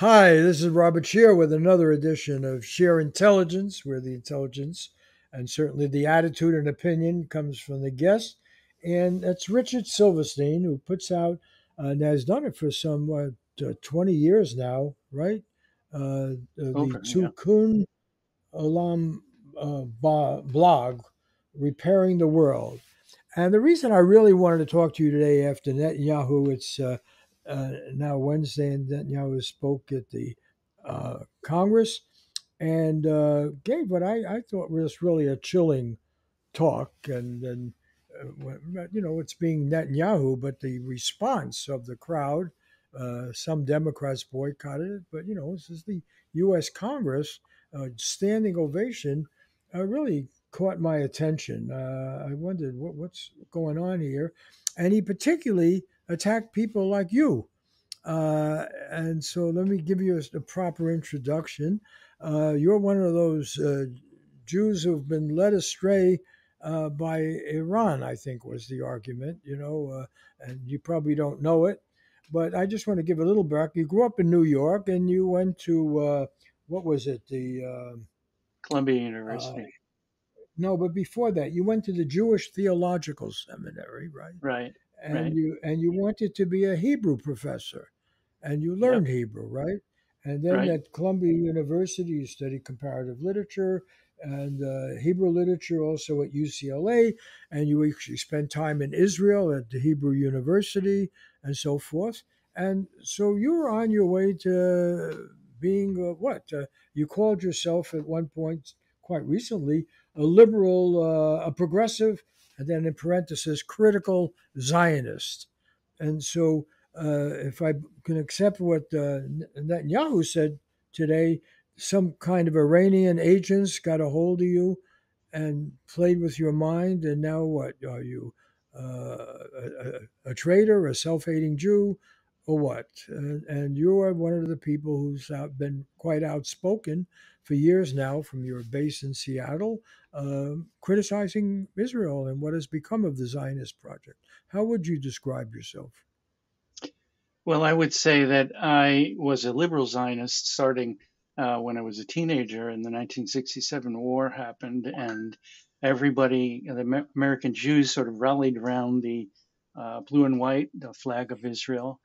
Hi, this is Robert Scheer with another edition of Scheer Intelligence, where the intelligence and certainly the attitude and opinion comes from the guest. And that's Richard Silverstein, who puts out, and has done it for some 20 years now, right? The Over, yeah. Tikun Olam blog, Repairing the World. And the reason I really wanted to talk to you today after Netanyahu, it's now Wednesday, and Netanyahu spoke at the Congress and gave what I thought was really a chilling talk. It's being Netanyahu, but the response of the crowd, some Democrats boycotted it, but, this is the U.S. Congress, standing ovation, really caught my attention. I wondered what's going on here. And he particularly attacked people like you. And so let me give you a proper introduction. You're one of those Jews who've been led astray by Iran, I think was the argument, and you probably don't know it. But I just want to give a little back. You grew up in New York and you went to, what was it? Columbia Uh, University. no, but before that, you went to the Jewish Theological Seminary, right? Right, And right. you wanted to be a Hebrew professor, and you Yep, learned Hebrew, right? And then right. at Columbia University, you studied comparative literature and Hebrew literature, also at UCLA, and you actually spent time in Israel at the Hebrew University and so forth. And so you were on your way to being what? You called yourself at one point, quite recently, a liberal, a progressive, and then in parenthesis, critical Zionist. And so, if I can accept what Netanyahu said today, some kind of Iranian agents got a hold of you and played with your mind, and now what? Are you a traitor, a self hating Jew, or what? And you are one of the people who's been quite outspoken for years now from your base in Seattle, criticizing Israel and what has become of the Zionist project. How would you describe yourself? Well, I would say that I was a liberal Zionist starting when I was a teenager, and the 1967 war happened, and everybody, the American Jews, sort of rallied around the blue and white, the flag of Israel,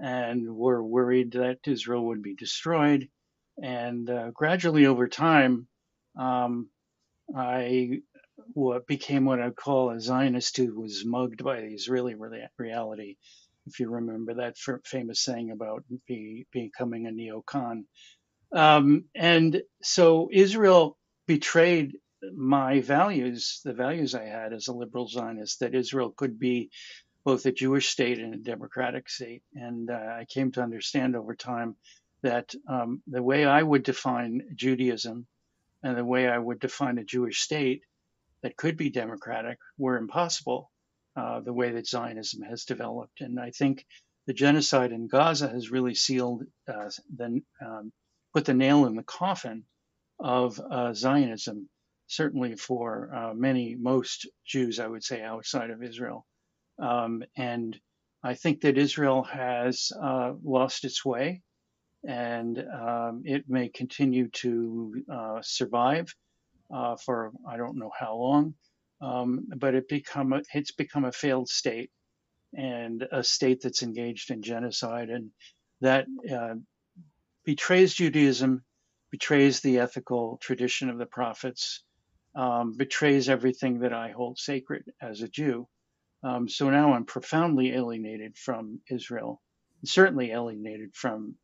and were worried that Israel would be destroyed. And gradually over time, um, I became what I'd call a Zionist who was mugged by the Israeli reality. If you remember that famous saying about becoming a neocon. And so Israel betrayed my values, the values I had as a liberal Zionist, that Israel could be both a Jewish state and a democratic state. And I came to understand over time that the way I would define Judaism and the way I would define a Jewish state that could be democratic were impossible, the way that Zionism has developed. And I think the genocide in Gaza has really sealed, put the nail in the coffin of Zionism, certainly for most Jews, I would say, outside of Israel. And I think that Israel has lost its way, and it may continue to survive for I don't know how long, but it's become a failed state and a state that's engaged in genocide, and that betrays Judaism, betrays the ethical tradition of the prophets, betrays everything that I hold sacred as a Jew. So now I'm profoundly alienated from Israel, certainly alienated from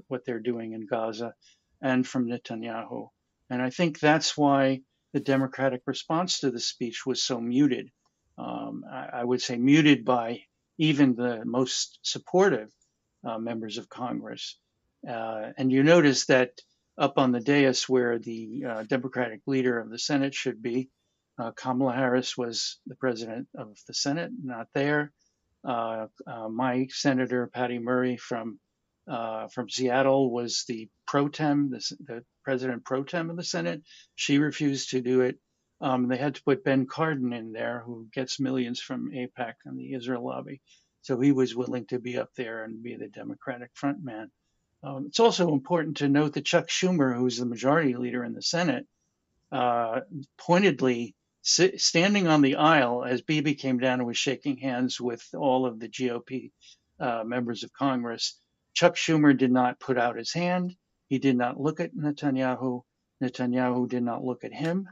what they're doing in Gaza and from Netanyahu. And I think that's why the Democratic response to the speech was so muted. I would say muted by even the most supportive members of Congress. And you notice that up on the dais where the Democratic leader of the Senate should be, Kamala Harris was the president of the Senate, not there. My senator Patty Murray from Seattle was the president pro tem of the Senate. She refused to do it. They had to put Ben Cardin in there, who gets millions from AIPAC and the Israel lobby. So he was willing to be up there and be the Democratic front man. It's also important to note that Chuck Schumer, who's the majority leader in the Senate, uh, pointedly standing on the aisle as Bibi came down and was shaking hands with all of the GOP members of Congress. Chuck Schumer did not put out his hand. He did not look at Netanyahu. Netanyahu did not look at him,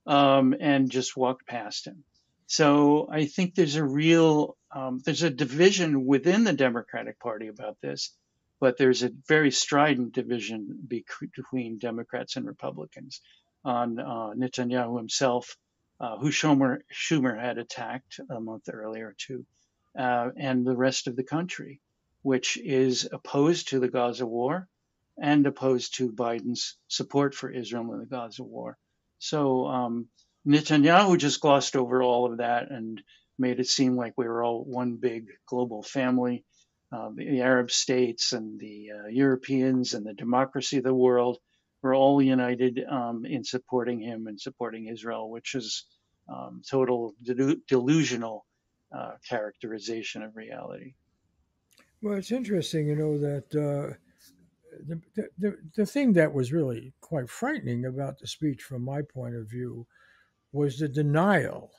and just walked past him. So I think there's a division within the Democratic Party about this, but there's a very strident division between Democrats and Republicans on Netanyahu himself, who Schumer had attacked a month earlier too, and the rest of the country, which is opposed to the Gaza war and opposed to Biden's support for Israel in the Gaza war. So Netanyahu just glossed over all of that and made it seem like we were all one big global family. The Arab states and the Europeans and the democracy of the world were all united in supporting him and supporting Israel, which is total delusional characterization of reality. Well, it's interesting, that the thing that was really quite frightening about the speech, from my point of view, was the denial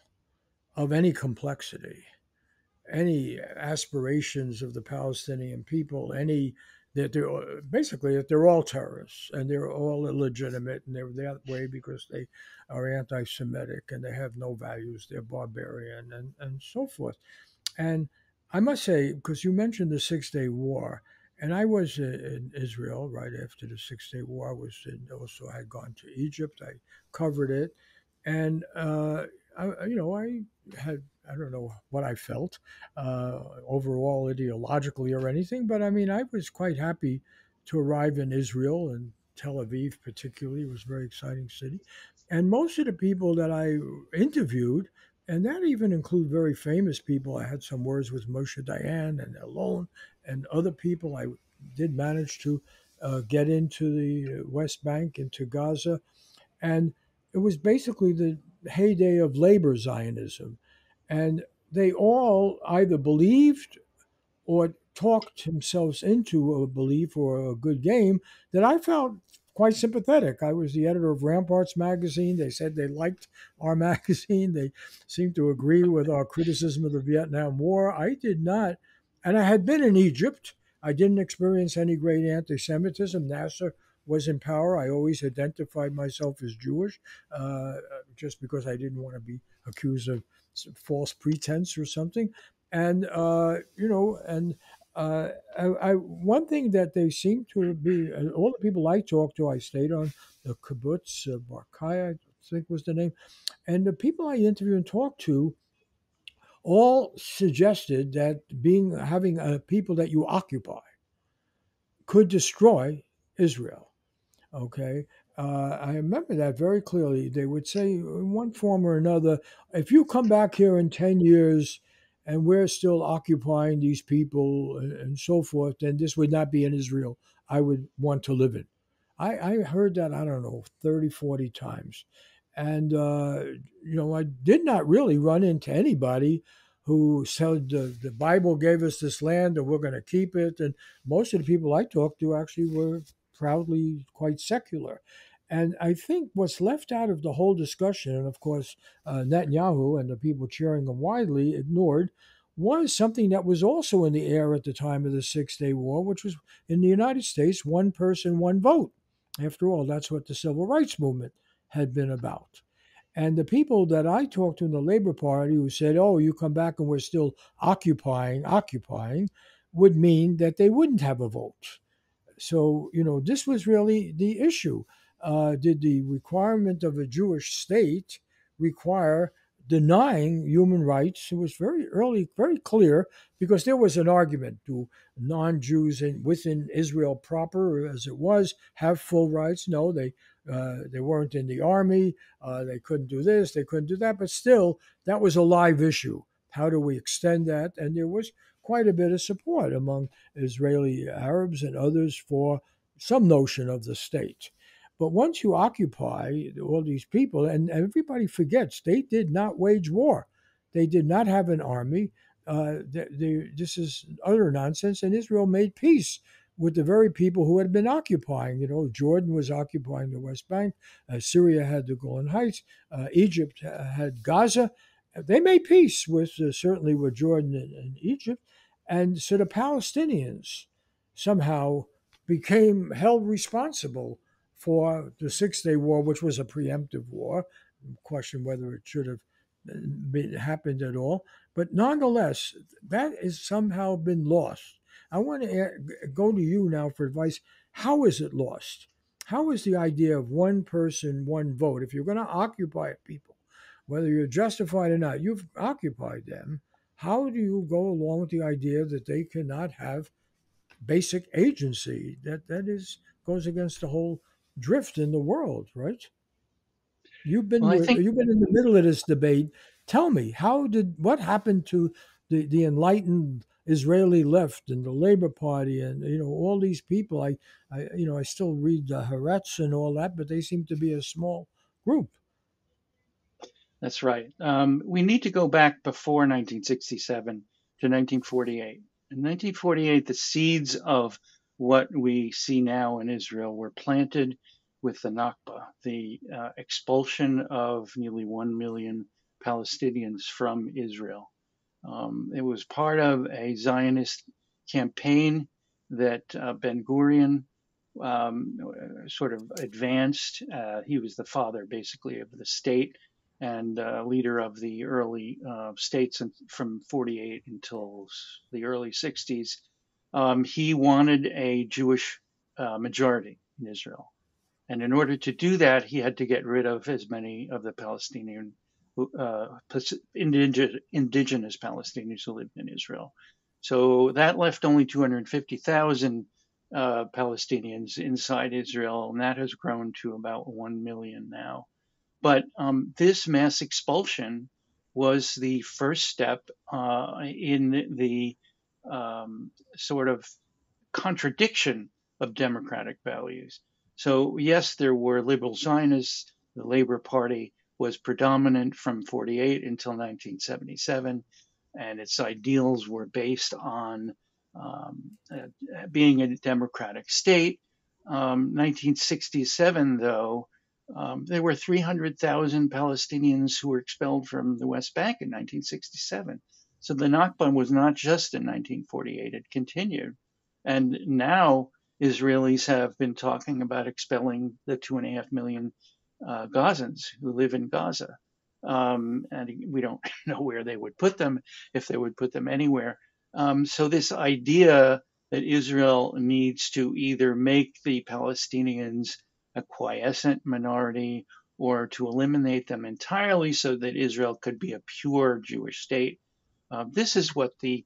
of any complexity, any aspirations of the Palestinian people, any that they're basically that they're all terrorists and they're all illegitimate and they're that way because they are anti-Semitic and they have no values, they're barbarian and so forth. And I must say, because you mentioned the Six-Day War, and I was in Israel right after the Six-Day War. I was also had gone to Egypt. I covered it, and I had I don't know what I felt overall ideologically or anything, but I mean I was quite happy to arrive in Israel, and Tel Aviv particularly was a very exciting city, and most of the people that I interviewed, and that even include very famous people. I had some words with Moshe Dayan and Elon and other people. I did manage to get into the West Bank, into Gaza, and it was basically the heyday of labor Zionism. And they all either believed or talked themselves into a belief or a good game that I felt quite sympathetic. I was the editor of Ramparts magazine. They said they liked our magazine. They seemed to agree with our criticism of the Vietnam War. I did not. And I had been in Egypt. I didn't experience any great anti Semitism. Nasser was in power. I always identified myself as Jewish just because I didn't want to be accused of false pretense or something. And, and one thing that they seem to be, all the people I talked to, I stayed on the kibbutz, Barkai, I think was the name, and the people I interviewed and talked to all suggested that having people that you occupy could destroy Israel. Okay. I remember that very clearly. They would say, in one form or another, if you come back here in 10 years and we're still occupying these people and so forth, then this would not be an Israel I would want to live in. I heard that, I don't know, 30, 40 times. And, I did not really run into anybody who said the Bible gave us this land and we're going to keep it. And most of the people I talked to actually were proudly quite secular. And I think what's left out of the whole discussion, and of course, Netanyahu and the people cheering him widely ignored, was something that was also in the air at the time of the Six-Day War, which was in the United States, one person, one vote. After all, that's what the civil rights movement had been about. And the people that I talked to in the Labor Party who said, oh, you come back and we're still occupying, would mean that they wouldn't have a vote. So, this was really the issue. Did the requirement of a Jewish state require denying human rights? It was very early, very clear, because there was an argument: do non-Jews within Israel proper, as it was, have full rights? No, they weren't in the army. They couldn't do this. They couldn't do that. But still, that was a live issue. How do we extend that? And there was quite a bit of support among Israeli Arabs and others for some notion of the state. But once you occupy all these people, and everybody forgets, they did not wage war. They did not have an army. This is utter nonsense. And Israel made peace with the very people who had been occupying. Jordan was occupying the West Bank, Syria had the Golan Heights, Egypt had Gaza. They made peace with certainly with Jordan and Egypt, and so the Palestinians somehow became held responsible for the Six-Day War, which was a preemptive war. Question whether it should have happened at all, but nonetheless, that has somehow been lost. I want to go to you now for advice. How is it lost? How is the idea of one person, one vote? If you're going to occupy people, whether you're justified or not, you've occupied them. How do you go along with the idea that they cannot have basic agency? That is goes against the whole drift in the world, right? Well, I think You've been in the middle of this debate. Tell me, what happened to the enlightened Israeli left and the Labor Party and all these people? I still read the Haaretz and all that, but they seem to be a small group. that's right. We need to go back before 1967 to 1948. In 1948, the seeds of what we see now in Israel were planted with the Nakba, the expulsion of nearly 1 million Palestinians from Israel. It was part of a Zionist campaign that Ben Gurion sort of advanced. He was the father, basically, of the state and leader of the early states from 48 until the early 60s. He wanted a Jewish majority in Israel. And in order to do that, he had to get rid of as many of the Palestinian, indigenous Palestinians who lived in Israel. So that left only 250,000 Palestinians inside Israel, and that has grown to about 1 million now. But this mass expulsion was the first step in the sort of contradiction of democratic values. So, yes, there were liberal Zionists. The Labor Party was predominant from 48 until 1977, and its ideals were based on being a democratic state. 1967, though, there were 300,000 Palestinians who were expelled from the West Bank in 1967. So the Nakba was not just in 1948, it continued. And now Israelis have been talking about expelling the 2.5 million Gazans who live in Gaza. And we don't know where they would put them, if they would put them anywhere. So this idea that Israel needs to either make the Palestinians a quiescent minority or to eliminate them entirely so that Israel could be a pure Jewish state. This is what the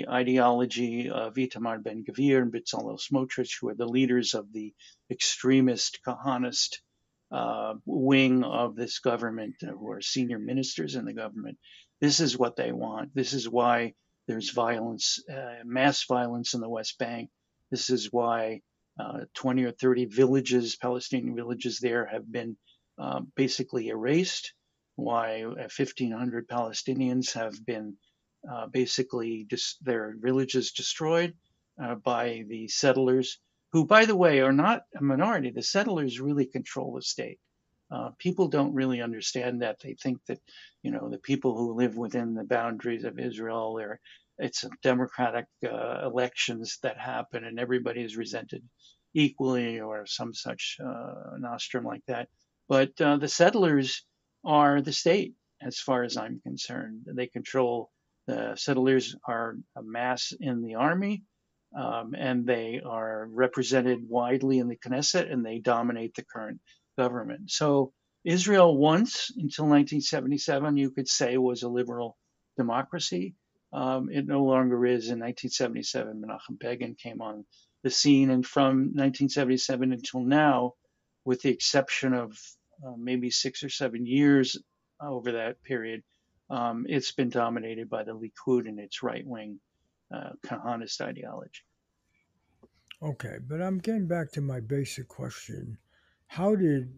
ideology of Itamar Ben-Gvir and Bezalel Smotrich, who are the leaders of the extremist Kahanist wing of this government, who are senior ministers in the government. This is what they want. This is why there's violence, mass violence in the West Bank. This is why 20 or 30 villages, Palestinian villages there, have been basically erased. Why 1,500 Palestinians have been basically their villages destroyed by the settlers, who, by the way, are not a minority. The settlers really control the state. People don't really understand that. They think that, the people who live within the boundaries of Israel, it's democratic elections that happen and everybody is resented equally or some such nostrum like that. But the settlers are the state, as far as I'm concerned. They control. The settlers are a mass in the army, and they are represented widely in the Knesset, and they dominate the current government. So Israel once, until 1977, you could say was a liberal democracy. It no longer is. In 1977, Menachem Begin came on the scene, and from 1977 until now, with the exception of maybe 6 or 7 years over that period, it's been dominated by the Likud and its right-wing Kahanist ideology. Okay, but I'm getting back to my basic question. How did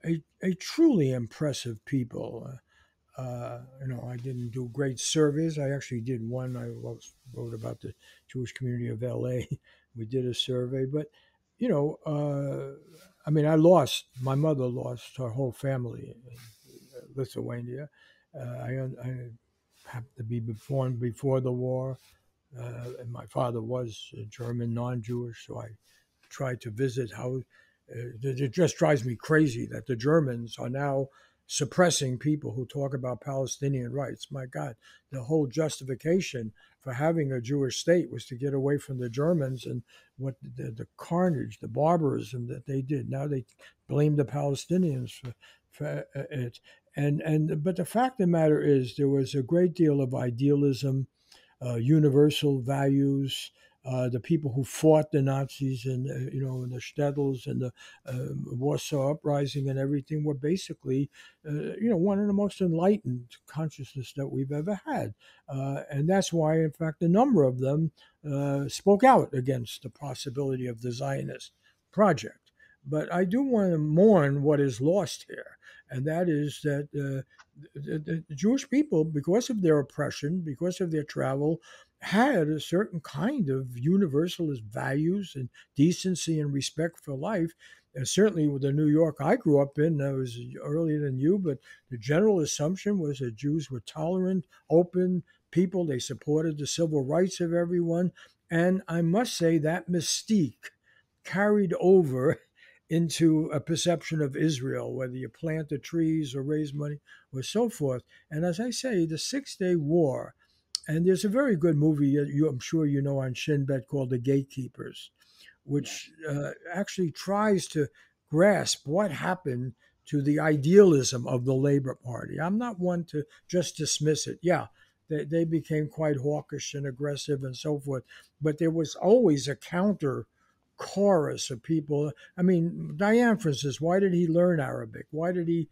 a truly impressive people, I didn't do great surveys. I actually did one. Wrote about the Jewish community of LA We did a survey, but you know, I mean, my mother lost her whole family in Lithuania. I happened to be born before the war, and my father was a German, non-Jewish, so I tried to visit how. It just drives me crazy that the Germans are now suppressing people who talk about Palestinian rights. My God, the whole justification for having a Jewish state was to get away from the Germans and what the carnage, the barbarism that they did. Now they blame the Palestinians for it. But the fact of the matter is, there was a great deal of idealism, universal values. The people who fought the Nazis and in the shtetls and the Warsaw Uprising and everything were basically one of the most enlightened consciousness that we've ever had, and that's why, in fact, a number of them spoke out against the possibility of the Zionist project. But I do want to mourn what is lost here, and that is that the Jewish people, because of their oppression, because of their travel, had a certain kind of universalist values and decency and respect for life. And certainly with the New York I grew up in, I was earlier than you, but the general assumption was that Jews were tolerant, open people. They supported the civil rights of everyone. And I must say that mystique carried over into a perception of Israel, whether you plant the trees or raise money or so forth. And as I say, the Six-Day War, and there's a very good movie I'm sure you know on Shin Bet called The Gatekeepers, which actually tries to grasp what happened to the idealism of the Labor Party. I'm not one to just dismiss it. Yeah, they became quite hawkish and aggressive and so forth, but there was always a counter chorus of people. I mean, Diane, for instance, why did he learn Arabic? Why did he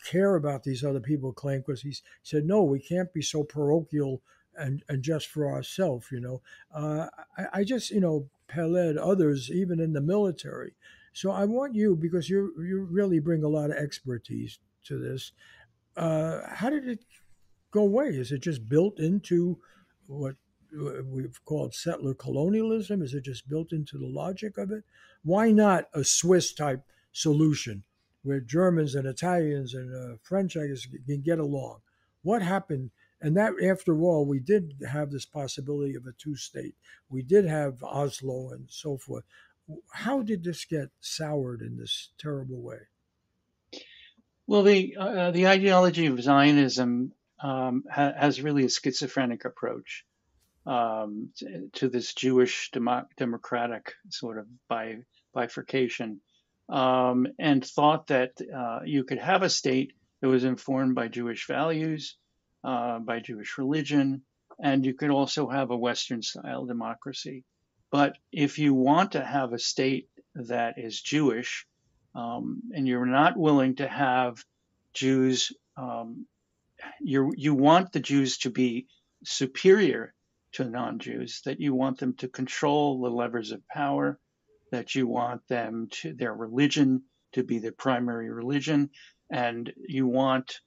care about these other people claim? Because he said, no, we can't be so parochial and just for ourselves, I just, Peled others, even in the military. So I want you, because you really bring a lot of expertise to this. How did it go away? Is it just built into what we've called settler colonialism? Is it just built into the logic of it? Why not a Swiss type solution where Germans and Italians and French, I guess, can get along? What happened? And that, after all, we did have this possibility of a two-state. We did have Oslo and so forth. How did this get soured in this terrible way? Well, the ideology of Zionism has really a schizophrenic approach to this Jewish democratic sort of bifurcation, and thought that you could have a state that was informed by Jewish values, by Jewish religion, and you could also have a Western style democracy. But if you want to have a state that is Jewish, and you're not willing to have Jews, you want the Jews to be superior to non-Jews, that you want them to control the levers of power, that you want their religion to be the primary religion, and you want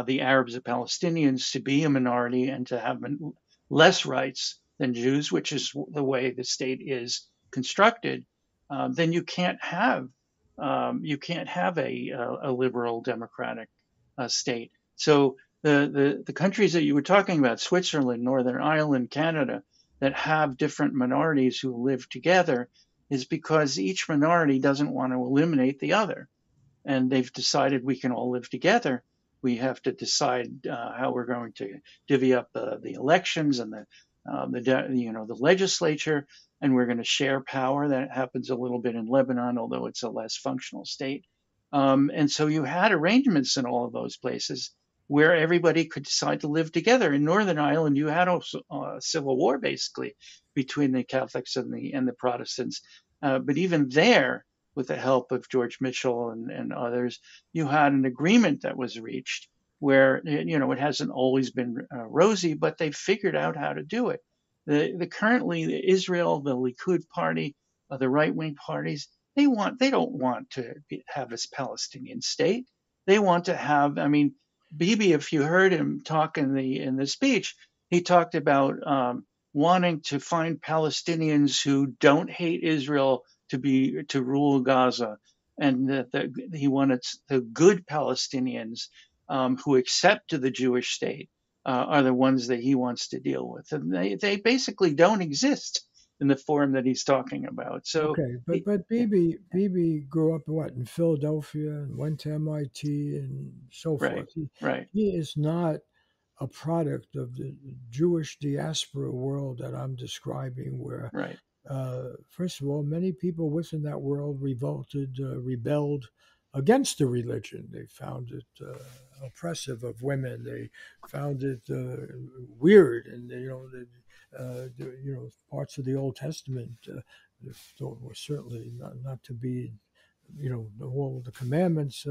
the Arabs and Palestinians to be a minority and to have less rights than Jews, which is the way the state is constructed, then you can't have a liberal democratic state. So the countries that you were talking about, Switzerland, Northern Ireland, Canada, that have different minorities who live together, is because each minority doesn't want to eliminate the other, and they've decided we can all live together. We have to decide how we're going to divvy up the elections and the legislature, and we're going to share power. That happens a little bit in Lebanon, although it's a less functional state. And so you had arrangements in all of those places where everybody could decide to live together. In Northern Ireland, you had a civil war basically between the Catholics and the Protestants. But even there, with the help of George Mitchell and others, you had an agreement that was reached where it hasn't always been rosy, but they figured out how to do it. Currently Israel, the Likud party, the right wing parties, they don't want to have a Palestinian state. They want to have. I mean, Bibi, if you heard him talk in the speech, he talked about wanting to find Palestinians who don't hate Israel to rule Gaza, and that he wanted the good Palestinians who accept the Jewish state are the ones that he wants to deal with, and they basically don't exist in the form that he's talking about. So, Okay, but yeah, Bibi grew up what in Philadelphia and went to MIT and so right, forth. right, He is not a product of the Jewish diaspora world that I'm describing, where right. first of all, many people within that world rebelled against the religion. They found it oppressive of women. They found it weird, and parts of the Old Testament were certainly not to be, all the commandments.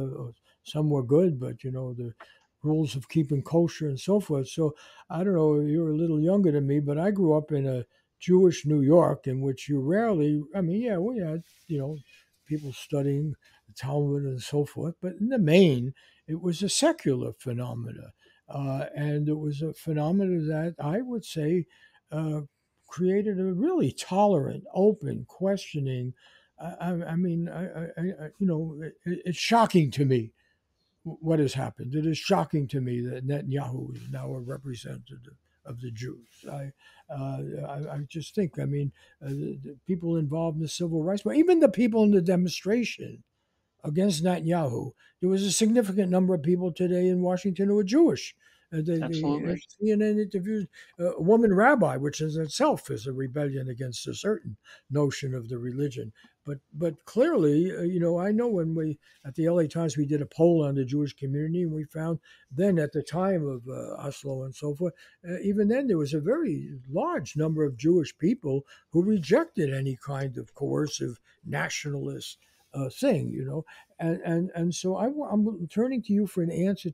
Some were good, but the rules of keeping kosher and so forth. So I don't know. You're a little younger than me, but I grew up in a Jewish New York, in which you rarely, I mean, yeah, we had, people studying the Talmud and so forth, but in the main, it was a secular phenomena. And it was a phenomena that I would say uh, created a really tolerant, open, questioning. I mean, it's shocking to me what has happened. It is shocking to me that Netanyahu is now a representative of the Jews. I just think, I mean, the people involved in the civil rights, well, even the people in the demonstration against Netanyahu, there was a significant number of people today in Washington who were Jewish. The Absolutely. CNN interviewed a woman rabbi, which in itself is a rebellion against a certain notion of the religion. But clearly, I know when we at the LA Times we did a poll on the Jewish community, and we found then at the time of Oslo and so forth, even then there was a very large number of Jewish people who rejected any kind of coercive nationalist thing, and so I'm turning to you for an answer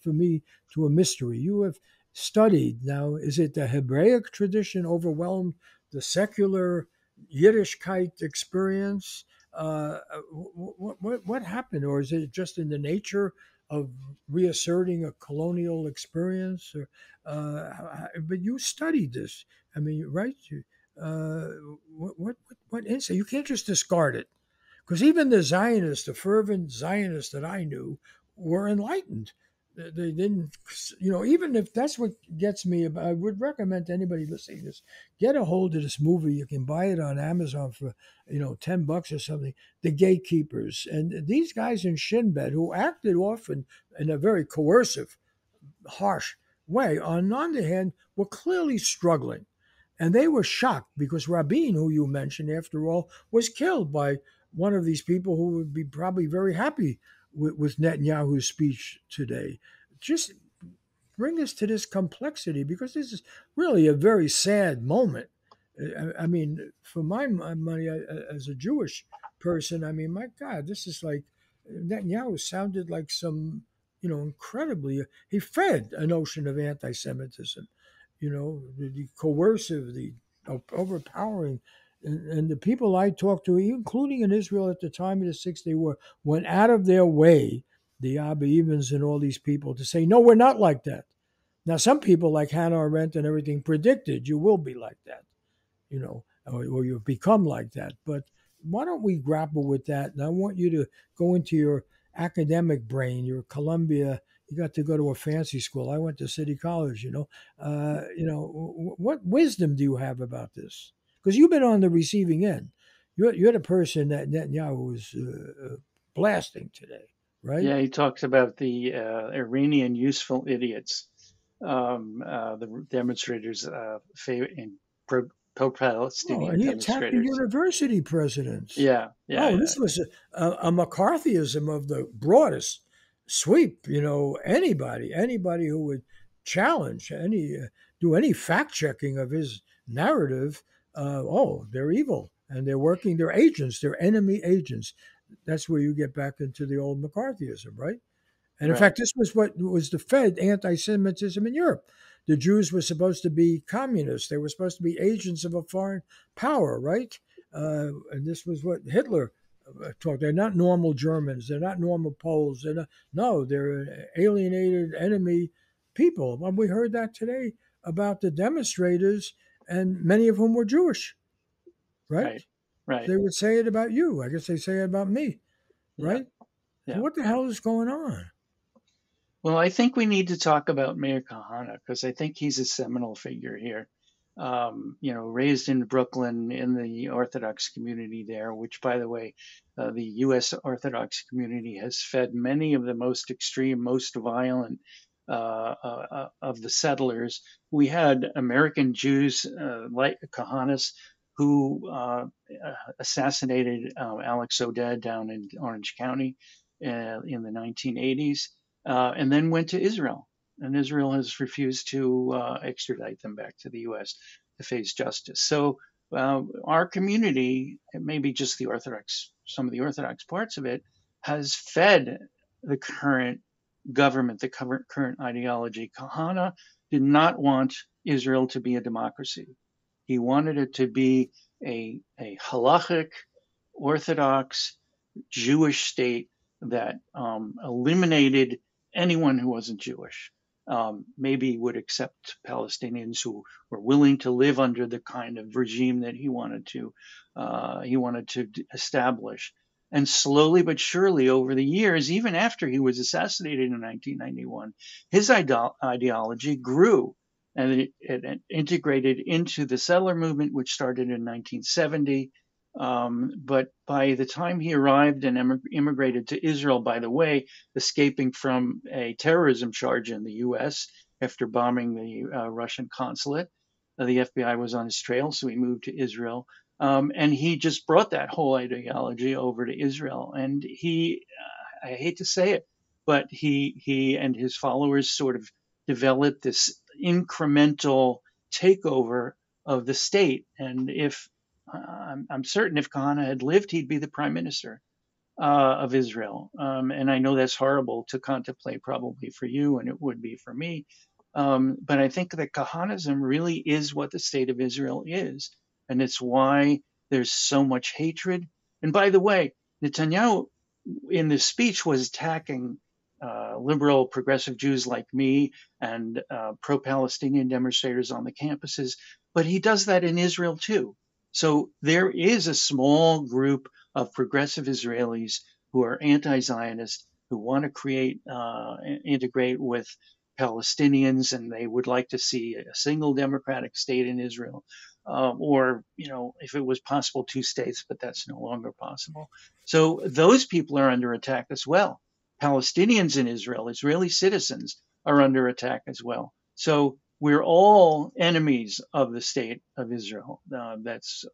for me to a mystery. You have studied now. Is it the Hebraic tradition overwhelmed the secular Yiddishkeit experience? What happened, or is it just in the nature of reasserting a colonial experience? But you studied this. I mean, right? Uh, what is it? You can't just discard it. Because even the Zionists, the fervent Zionists that I knew, were enlightened. They didn't, even if that's what gets me, I would recommend to anybody listening to this, get a hold of this movie. You can buy it on Amazon for, $10 or something. The Gatekeepers. And these guys in Shin Bet who acted often in a very coercive, harsh way, on the other hand, were clearly struggling. And they were shocked because Rabin, who you mentioned, after all, was killed by one of these people who would be probably very happy with Netanyahu's speech today. Just bring us to this complexity, because this is really a very sad moment. I mean, for my money, as a Jewish person, I mean, my God, this is like Netanyahu sounded like some, incredibly, he fed a notion of anti Semitism, the coercive, the overpowering. And the people I talked to, including in Israel at the time of the '60s, went out of their way, the Abba Evans and all these people, to say, no, we're not like that. Now, some people like Hannah Arendt and everything predicted you will be like that, or you've become like that. But why don't we grapple with that? And I want you to go into your academic brain, your Columbia. You got to go to a fancy school. I went to City College. What wisdom do you have about this? Because you've been on the receiving end. You're the person that Netanyahu is blasting today, right? Yeah, he talks about the Iranian useful idiots, the demonstrators, Oh, and pro-Palestinian he attacked the demonstrators. university presidents. Yeah, yeah, Oh, yeah, this was a McCarthyism of the broadest sweep. Anybody who would challenge do any fact checking of his narrative, they're evil and they're working. They're agents. They're enemy agents. That's where you get back into the old McCarthyism, right? And in right, fact, this was what was the Fed anti Semitism in Europe. The Jews were supposed to be communists, they were supposed to be agents of a foreign power, right? And this was what Hitler talked. They're not normal Germans, they're not normal Poles. No, they're alienated enemy people. And we heard that today about the demonstrators. and many of whom were Jewish, right? Right. Right. They would say it about you. I guess they say it about me, Yeah. right? So Yeah. what the hell is going on? Well, I think we need to talk about Mayor Kahana because I think he's a seminal figure here. Raised in Brooklyn in the Orthodox community there, which, by the way, the U.S. Orthodox community has fed many of the most extreme, most violent of the settlers. We had American Jews like Kahanas who assassinated Alex Oded down in Orange County in the 1980s and then went to Israel. And Israel has refused to extradite them back to the U.S. to face justice. So our community, maybe just the Orthodox, some of the Orthodox parts of it, has fed the current government, the current ideology. Kahana did not want Israel to be a democracy. He wanted it to be a halachic, Orthodox Jewish state that eliminated anyone who wasn't Jewish. Maybe would accept Palestinians who were willing to live under the kind of regime that he wanted to establish. And slowly but surely, over the years, even after he was assassinated in 1991, his ideology grew and it integrated into the settler movement, which started in 1970. But by the time he arrived and immigrated to Israel, by the way, escaping from a terrorism charge in the U.S. after bombing the Russian consulate, the FBI was on his trail, so he moved to Israel. And he just brought that whole ideology over to Israel. And I hate to say it, but he and his followers sort of developed this incremental takeover of the state. And if I'm certain if Kahana had lived, he'd be the prime minister of Israel. And I know that's horrible to contemplate, probably for you, and it would be for me. But I think that Kahanism really is what the state of Israel is. And it's why there's so much hatred. And by the way, Netanyahu in this speech was attacking liberal progressive Jews like me and pro-Palestinian demonstrators on the campuses, but he does that in Israel too. So there is a small group of progressive Israelis who are anti-Zionist, who want to integrate with Palestinians, and they would like to see a single democratic state in Israel, or if it was possible, two states, but that's no longer possible. So those people are under attack as well. Palestinians in Israel, Israeli citizens, are under attack as well. So we're all enemies of the state of Israel. That's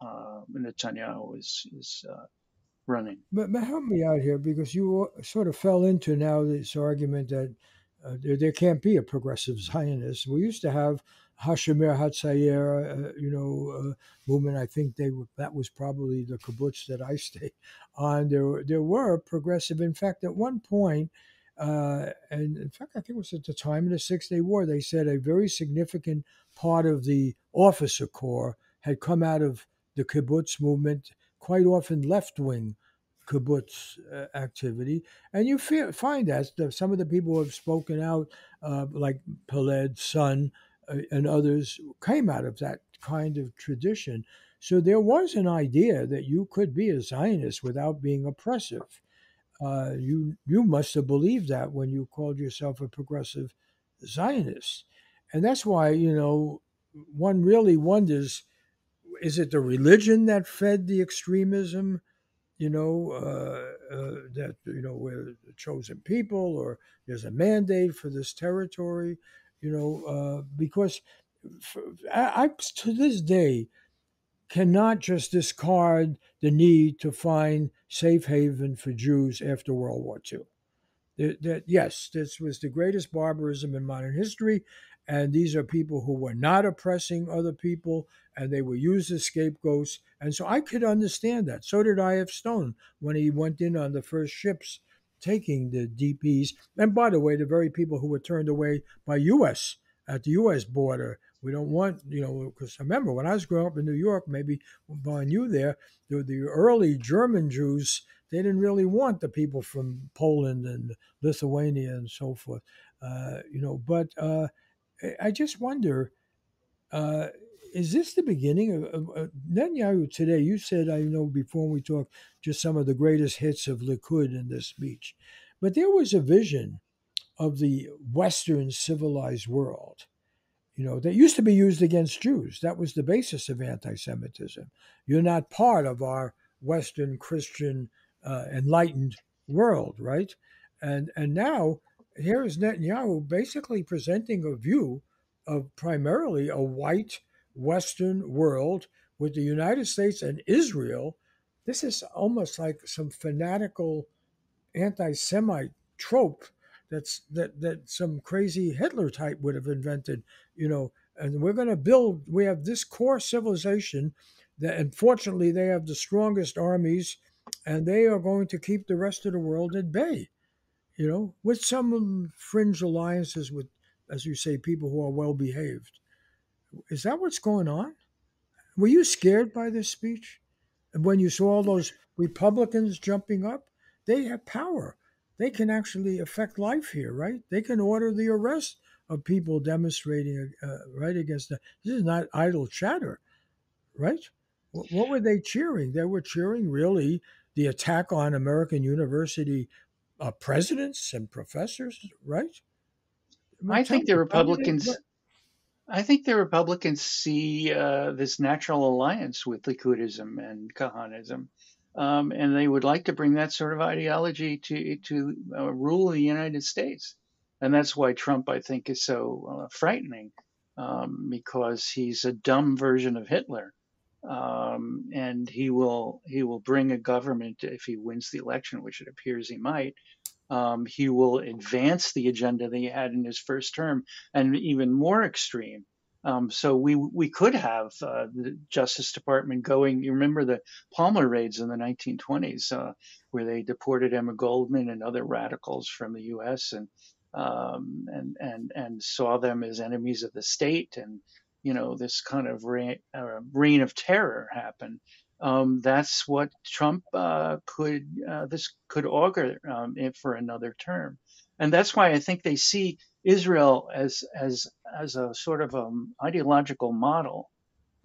Netanyahu is running. But help me out here because you sort of fell into now this argument that there can't be a progressive Zionist. We used to have Hashomer Hatzair, movement. I think that was probably the kibbutz that I stayed on. There were progressive. In fact, at one point, and in fact, I think it was at the time of the Six Day War, they said a very significant part of the officer corps had come out of the kibbutz movement, quite often left wing kibbutz activity, and you find that some of the people who have spoken out, like Peled's son and others, came out of that kind of tradition. So there was an idea that you could be a Zionist without being oppressive. You must have believed that when you called yourself a progressive Zionist, and that's why one really wonders: is it the religion that fed the extremism? That we're the chosen people, or there's a mandate for this territory, because I to this day cannot just discard the need to find safe haven for Jews after World War II. That yes, this was the greatest barbarism in modern history, and these are people who were not oppressing other people, and they were used as scapegoats. And so I could understand that. So did I.F. Stone when he went in on the first ships taking the DPs. And by the way, the very people who were turned away by U.S. at the U.S. border. We don't want, because remember, when I was growing up in New York, maybe when you there, the early German Jews, they didn't really want the people from Poland and Lithuania and so forth. But I just wonder, uh, is this the beginning of Netanyahu today? You said, I know before we talked, just some of the greatest hits of Likud in this speech. But there was a vision of the Western civilized world, that used to be used against Jews. That was the basis of anti Semitism. You're not part of our Western Christian enlightened world, right? And now here is Netanyahu basically presenting a view of primarily a white Western world with the United States and Israel. This is almost like some fanatical anti-Semite trope that some crazy Hitler type would have invented, and we're going to build. We have this core civilization that, unfortunately, they have the strongest armies, and they are going to keep the rest of the world at bay. With some fringe alliances with, as you say, people who are well behaved. Is that what's going on? Were you scared by this speech? And when you saw all those Republicans jumping up, they have power. They can actually affect life here, right? They can order the arrest of people demonstrating right against that. This is not idle chatter, right? What were they cheering? They were cheering really the attack on American university presidents and professors, right? I Tell think the me, Republicans I think the Republicans see this natural alliance with Likudism and Kahanism, and they would like to bring that sort of ideology to rule the United States, and that's why Trump, I think, is so frightening, because he's a dumb version of Hitler, and he will bring a government if he wins the election, which it appears he might. He will advance the agenda that he had in his first term, and even more extreme. So we could have the Justice Department going. You remember the Palmer raids in the 1920s, where they deported Emma Goldman and other radicals from the U.S. And saw them as enemies of the state, and this kind of reign of terror happened. That's what Trump could augur for another term, and that's why I think they see Israel as a sort of ideological model.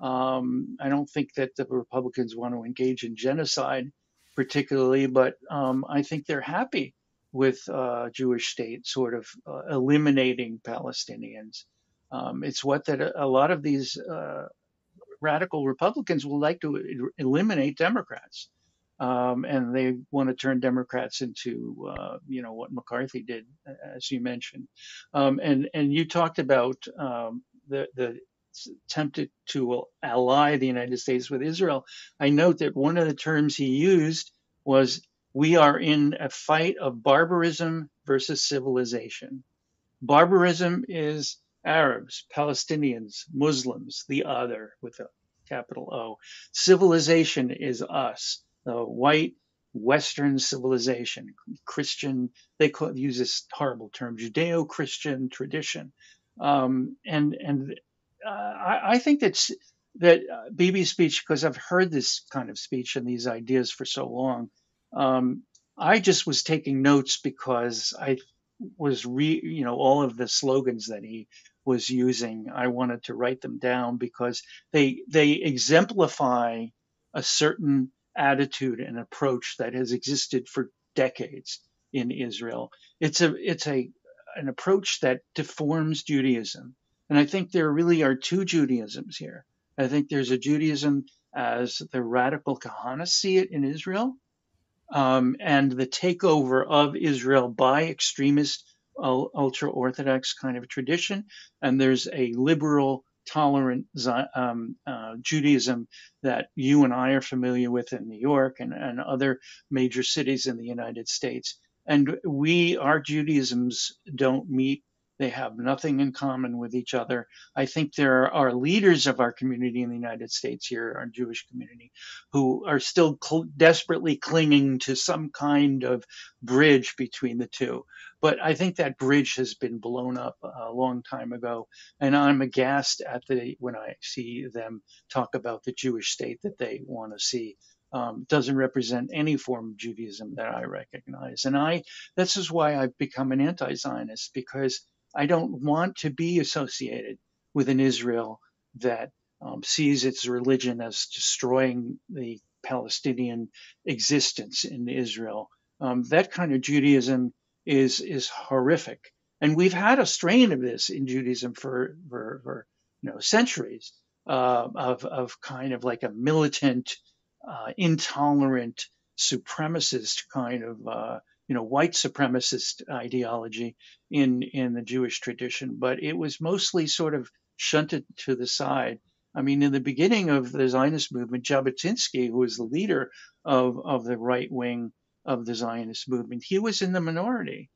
I don't think that the Republicans want to engage in genocide particularly, but I think they're happy with Jewish state sort of eliminating Palestinians. It's what that a lot of these radical Republicans would like to eliminate Democrats. And they want to turn Democrats into, what McCarthy did, as you mentioned. And you talked about the attempted to ally the United States with Israel. I note that one of the terms he used was, "We are in a fight of barbarism versus civilization." Barbarism is Arabs, Palestinians, Muslims, the other with a capital O. Civilization is us, the white Western civilization, Christian. They use this horrible term, Judeo-Christian tradition, and I think that Bibi's speech, because I've heard this kind of speech and these ideas for so long. I just was taking notes because I was all of the slogans that he was using. I wanted to write them down because they exemplify a certain attitude and approach that has existed for decades in Israel. It's an approach that deforms Judaism, and I think there really are two Judaisms here. I think there's a Judaism as the radical Kahanists see it in Israel, and the takeover of Israel by extremist, ultra Orthodox kind of tradition. And there's a liberal, tolerant Judaism that you and I are familiar with in New York and other major cities in the United States. And our Judaisms don't meet. They have nothing in common with each other. I think there are leaders of our community in the United States here, our Jewish community, who are still desperately clinging to some kind of bridge between the two. But I think that bridge has been blown up a long time ago, and I'm aghast at when I see them talk about the Jewish state that they want to see. Doesn't represent any form of Judaism that I recognize, and this is why I've become an anti-Zionist, because I don't want to be associated with an Israel that sees its religion as destroying the Palestinian existence in Israel. That kind of Judaism is horrific, and we've had a strain of this in Judaism for centuries, of kind of like a militant, intolerant, supremacist kind of white supremacist ideology in the Jewish tradition, but it was mostly sort of shunted to the side. I mean, in the beginning of the Zionist movement, Jabotinsky, who was the leader of the right wing of the Zionist movement, he was in the minority.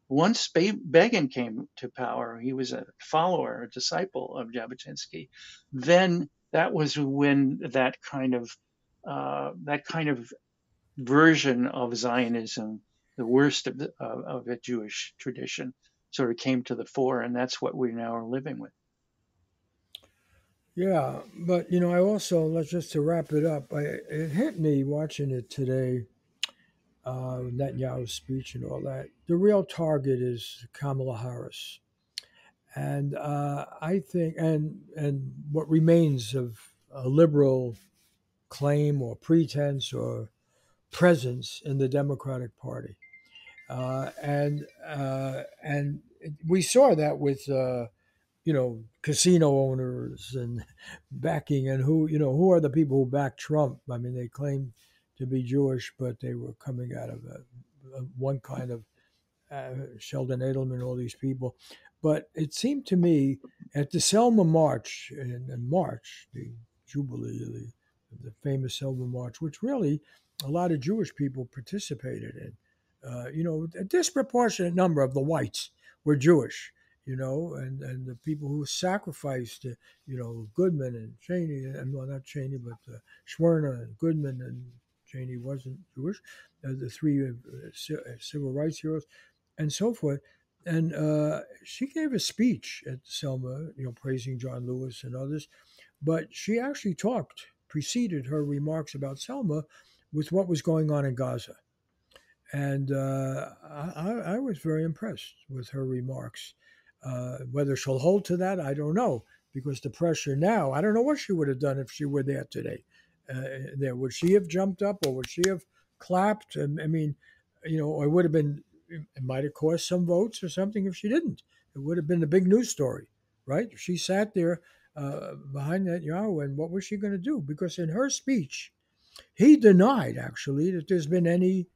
Once Begin came to power, he was a follower, a disciple of Jabotinsky. Then that was when that kind of version of Zionism, the worst of the Jewish tradition, sort of came to the fore, and that's what we now are living with. Yeah, but I also, let's just to wrap it up. It hit me watching it today, Netanyahu's speech and all that. The real target is Kamala Harris, and I think, and what remains of a liberal claim or pretense or presence in the Democratic Party, and we saw that with casino owners and backing, and who are the people who back Trump? I mean, they claim to be Jewish, but they were coming out of one kind of Sheldon Adelman, all these people. But it seemed to me at the Selma March in March, the Jubilee, the famous Selma March, which really a lot of Jewish people participated in. A disproportionate number of the whites were Jewish, and the people who sacrificed, Goodman and Cheney, and well, not Cheney, but Schwerner and Goodman, and Cheney wasn't Jewish, the three civil rights heroes, and so forth. And she gave a speech at Selma, praising John Lewis and others, but she actually preceded her remarks about Selma with what was going on in Gaza. And I was very impressed with her remarks. Whether she'll hold to that, I don't know, because the pressure now, I don't know what she would have done if she were there today. Would she have jumped up, or would she have clapped? I mean, or it would have been, it might have cost some votes or something if she didn't. It would have been a big news story, right? She sat there behind Netanyahu, and what was she going to do? Because in her speech, he denied actually that there's been any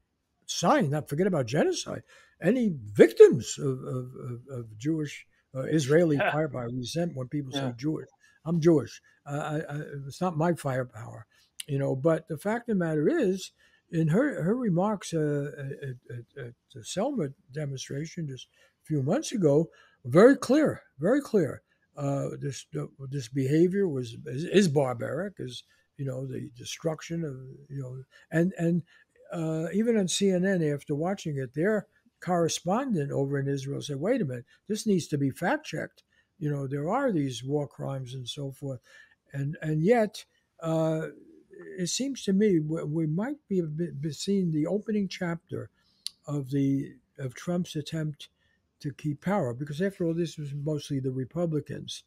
sign, not forget about genocide, any victims of Jewish Israeli Yeah, firepower. Resent when people say yeah. Jewish. I'm Jewish. It's not my firepower, But the fact of the matter is, in her remarks at the Selma demonstration just a few months ago, very clear, very clear. This behavior is barbaric, is the destruction of and even on CNN, after watching it, their correspondent over in Israel said, "Wait a minute, this needs to be fact checked. There are these war crimes and so forth, and yet." It seems to me we might be seeing the opening chapter of Trump's attempt to keep power, because after all, this was mostly the Republicans,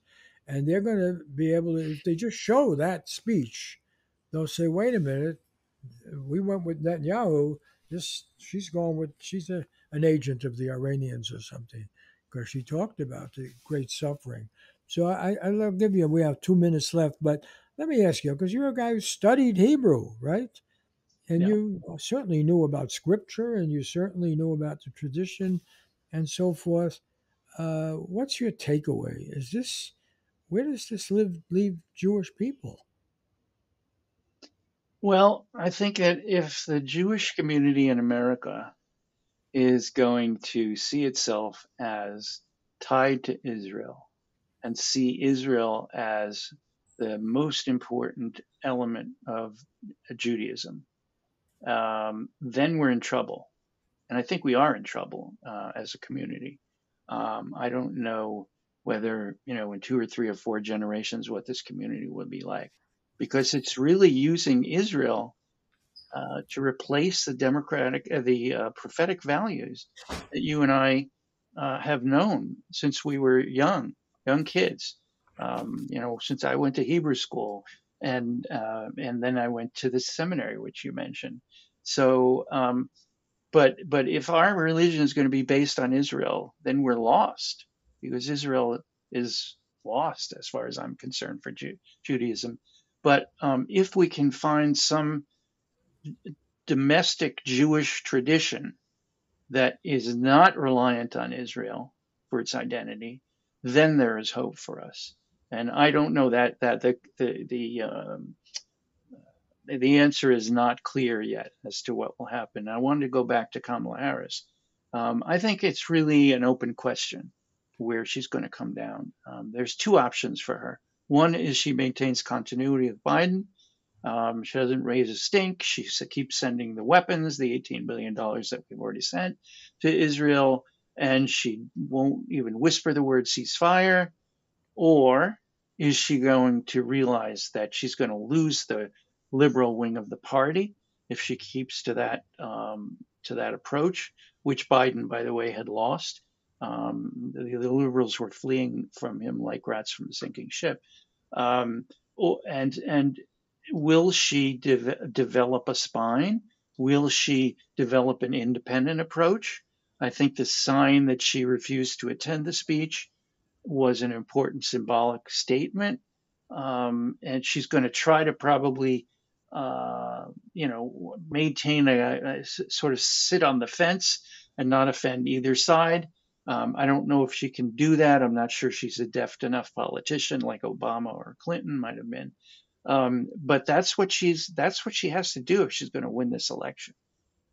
and they're going to be able to, if they just show that speech, they'll say, "Wait a minute, we went with Netanyahu. She's an agent of the Iranians or something, because she talked about the great suffering." So I love Divya. We have 2 minutes left, but let me ask you, because you're a guy who studied Hebrew, right? And Yeah. you certainly knew about scripture, and you certainly knew about the tradition, and so forth. What's your takeaway? Where does this leave Jewish people? Well, I think that if the Jewish community in America is going to see itself as tied to Israel and see Israel as the most important element of Judaism, then we're in trouble. And I think we are in trouble as a community. I don't know whether, in 2 or 3 or 4 generations, what this community will be like, because it's really using Israel to replace the prophetic values that you and I have known since we were young kids. Since I went to Hebrew school, and then I went to the seminary, which you mentioned. So, but if our religion is going to be based on Israel, then we're lost, because Israel is lost as far as I'm concerned for Judaism. But if we can find some domestic Jewish tradition that is not reliant on Israel for its identity, then there is hope for us. And I don't know that the answer is not clear yet as to what will happen. I wanted to go back to Kamala Harris. I think it's really an open question where she's going to come down. There's two options for her. One is she maintains continuity with Biden. She doesn't raise a stink. She keeps sending the weapons, the $18 billion that we've already sent to Israel, and she won't even whisper the word ceasefire. Or is she going to realize that she's going to lose the liberal wing of the party if she keeps to that approach, which Biden, by the way, had lost? The liberals were fleeing from him like rats from a sinking ship. Um, and will she develop a spine? Will she develop an independent approach? I think the sign that she refused to attend the speech was an important symbolic statement. And she's going to try to probably, maintain a sort of sit on the fence and not offend either side. I don't know if she can do that. I'm not sure she's a deft enough politician like Obama or Clinton might have been. But that's what she has to do if she's going to win this election.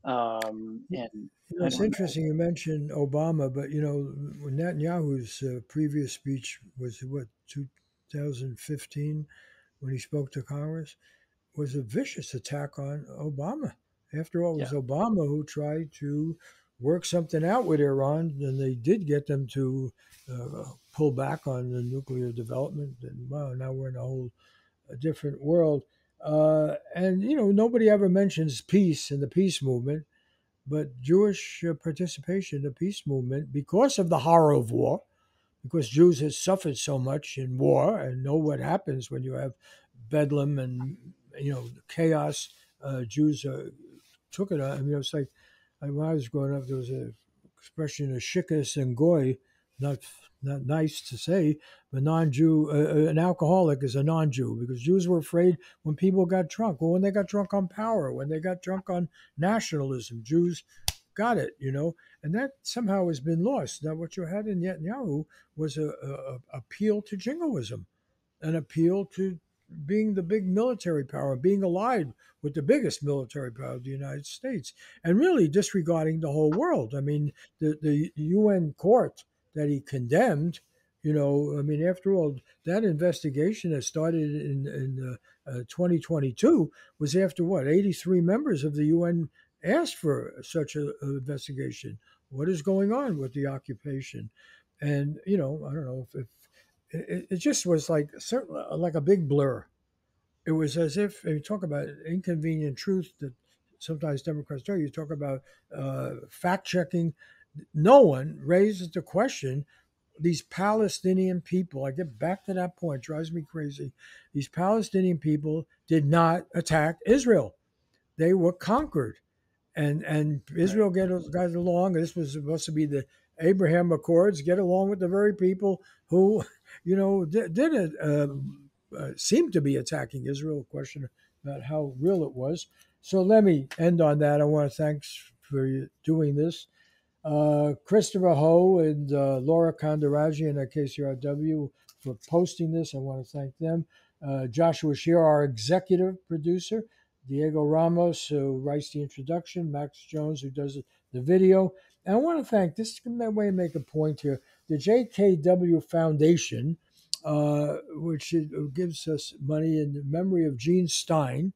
And I It's don't know. interesting you mentioned Obama, but Netanyahu's previous speech was what 2015 when he spoke to Congress was a vicious attack on Obama. After all, it was Yeah, Obama who tried to work something out with Iran, and they did get them to pull back on the nuclear development. And wow, now we're in a different world. And nobody ever mentions peace and the peace movement, but Jewish participation in the peace movement, because of the horror of war, because Jews have suffered so much in war and know what happens when you have bedlam and chaos. Jews took it. I mean, it's like when I was growing up, there was an expression of shikkas and goy, not not nice to say, but non-Jew, an alcoholic is a non-Jew because Jews were afraid when people got drunk. Well, when they got drunk on power, when they got drunk on nationalism, Jews got it, and that somehow has been lost. Now, what you had in Netanyahu was a appeal to jingoism, an appeal to being the big military power, being allied with the biggest military power of the United States, and really disregarding the whole world. I mean, the UN court that he condemned, I mean, after all, that investigation that started in 2022 was after what, 83 members of the UN asked for such an investigation. What is going on with the occupation? And, I don't know if it just was like like a big blur. It was as if you talk about inconvenient truth that sometimes Democrats do. You talk about fact checking. No one raises the question. These Palestinian people, I get back to that point, drives me crazy. These Palestinian people did not attack Israel. They were conquered, and right. Israel got along. This was supposed to be the Abraham Accords. Get along with the very people who, did it. Seem to be attacking Israel. A question about how real it was. So let me end on that. I want to thanks for doing this. Christopher Ho and Laura Kondarajian at KCRW for posting this. I want to thank them. Joshua Scheer, our executive producer. Diego Ramos, who writes the introduction. Max Jones, who does the video. And I want to thank, this is my way to make a point here, the JKW Foundation, which gives us money in memory of Gene Stein,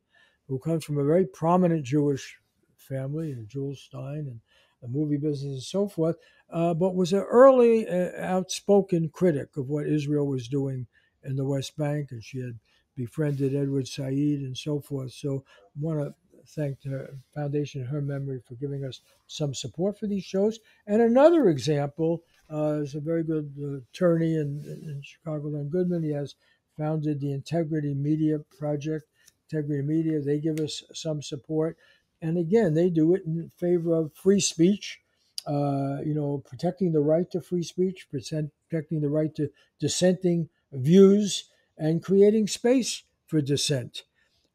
who comes from a very prominent Jewish family, Jules Stein, and the movie business and so forth, but was an early outspoken critic of what Israel was doing in the West Bank, and she had befriended Edward Said and so forth. So I want to thank the foundation in her memory for giving us some support for these shows. And another example is a very good attorney in Chicago, Len Goodman. He has founded the Integrity Media Project. Integrity Media, they give us some support. And again, they do it in favor of free speech, protecting the right to free speech, protecting the right to dissenting views, and creating space for dissent.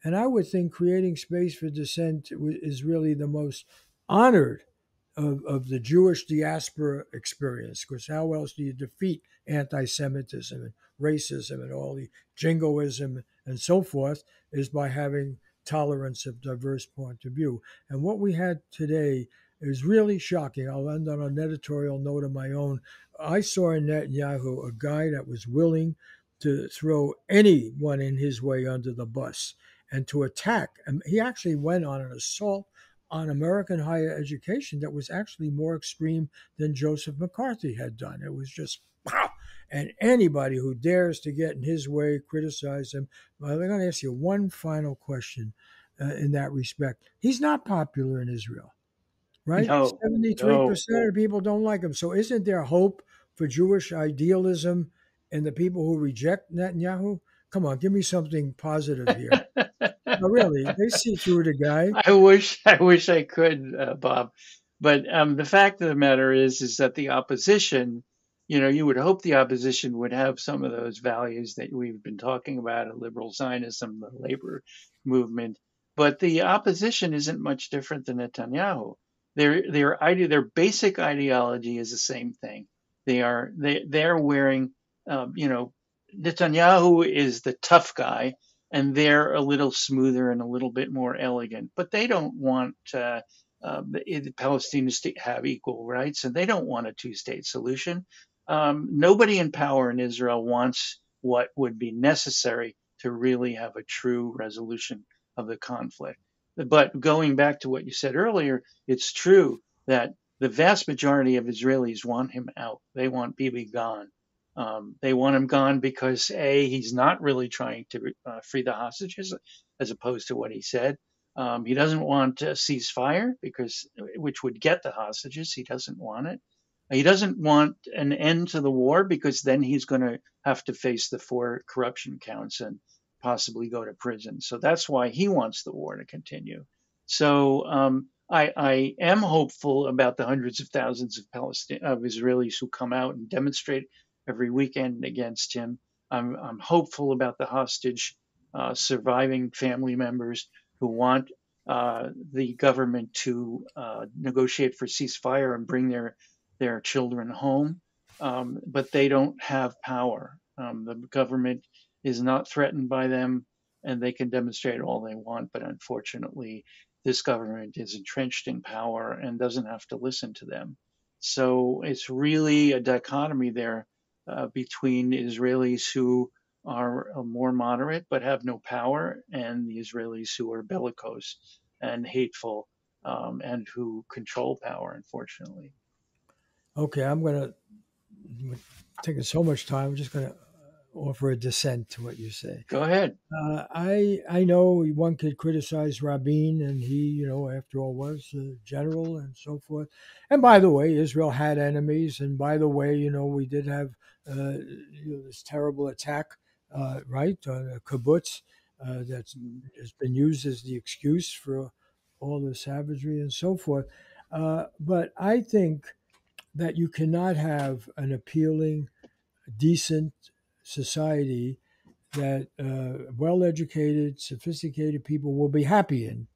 And I would think creating space for dissent is really the most honored of the Jewish diaspora experience, because how else do you defeat anti Semitism and racism and all the jingoism and so forth is by having tolerance of diverse point of view. And what we had today is really shocking. I'll end on an editorial note of my own. I saw in Netanyahu a guy that was willing to throw anyone in his way under the bus and to attack. And he actually went on an assault on American higher education that was actually more extreme than Joseph McCarthy had done. It was just pow! And anybody who dares to get in his way, criticize him. Well, I'm going to ask you one final question in that respect. He's not popular in Israel, right? No, no. 73% of people don't like him. So isn't there hope for Jewish idealism in the people who reject Netanyahu? Come on, give me something positive here. No, really, they see through the guy. I wish I could, Bob. But the fact of the matter is that the opposition, you would hope the opposition would have some of those values that we've been talking about, a liberal Zionism, the labor movement. But the opposition isn't much different than Netanyahu. Their basic ideology is the same thing. They're wearing, Netanyahu is the tough guy, and they're a little smoother and a little bit more elegant. But they don't want the Palestinians to have equal rights, and they don't want a two-state solution. Nobody in power in Israel wants what would be necessary to really have a true resolution of the conflict. But going back to what you said earlier, it's true that the vast majority of Israelis want him out. They want Bibi gone. They want him gone because A, he's not really trying to free the hostages, as opposed to what he said. He doesn't want a ceasefire because, which would get the hostages. He doesn't want it. He doesn't want an end to the war because then he's going to have to face the 4 corruption counts and possibly go to prison. So that's why he wants the war to continue. So I am hopeful about the hundreds of thousands of Israelis who come out and demonstrate every weekend against him. I'm hopeful about the hostage surviving family members who want the government to negotiate for ceasefire and bring their children home, but they don't have power. The government is not threatened by them, and they can demonstrate all they want, but unfortunately, this government is entrenched in power and doesn't have to listen to them. So it's really a dichotomy there between Israelis who are more moderate but have no power, and the Israelis who are bellicose and hateful and who control power, unfortunately. Okay, I'm going to, taking so much time, I'm just going to offer a dissent to what you say. Go ahead. I know one could criticize Rabin, and he, after all, was a general and so forth. And by the way, Israel had enemies, and by the way, we did have this terrible attack, right, on a kibbutz that's has been used as the excuse for all the savagery and so forth. But I think that you cannot have an appealing, decent society that well educated, sophisticated people will be happy in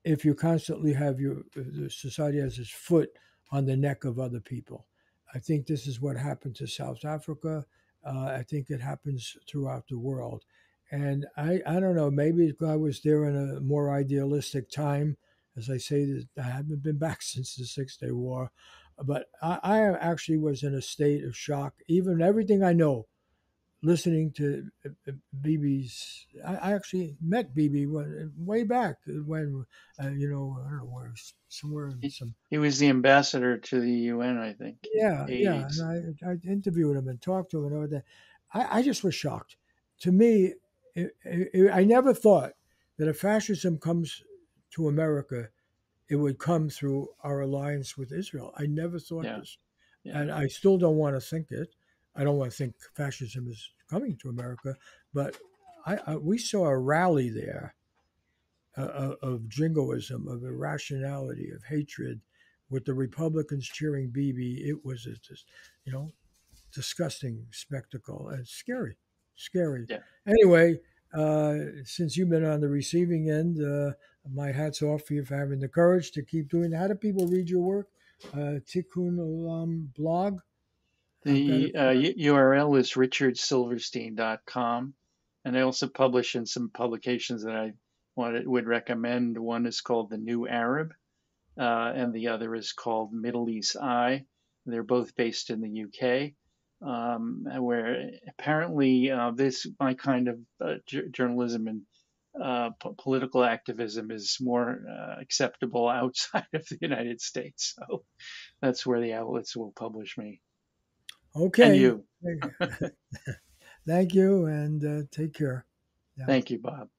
if you constantly have the society has its foot on the neck of other people. I think this is what happened to South Africa. I think it happens throughout the world. And I don't know, maybe I was there in a more idealistic time. As I say, I haven't been back since the 6 Day War. But I actually was in a state of shock, even everything I know listening to Bibi's. I actually met Bibi way back when, I don't know where, somewhere in He, some. he was the ambassador to the UN, I think, in Yeah, the yeah. 80s. And I interviewed him and talked to him and everything. I just was shocked. To me, I never thought that if fascism comes to America, it would come through our alliance with Israel. I never thought Yeah. this, Yeah. and I still don't want to think it. I don't want to think fascism is coming to America, but we saw a rally there of jingoism, of irrationality, of hatred, with the Republicans cheering Bibi. It was a just, you know, disgusting spectacle and scary, scary. Yeah. Anyway, since you've been on the receiving end, my hat's off for you for having the courage to keep doing it. How do people read your work? Tikun Olam blog. I've got it. The URL is richardsilverstein.com. And I also publish in some publications that would recommend. One is called The New Arab, and the other is called Middle East Eye. They're both based in the UK, where apparently this my kind of journalism and political activism is more acceptable outside of the United States. So that's where the outlets will publish me and Okay. you. Thank you, and take care. Yeah. Thank you, Bob.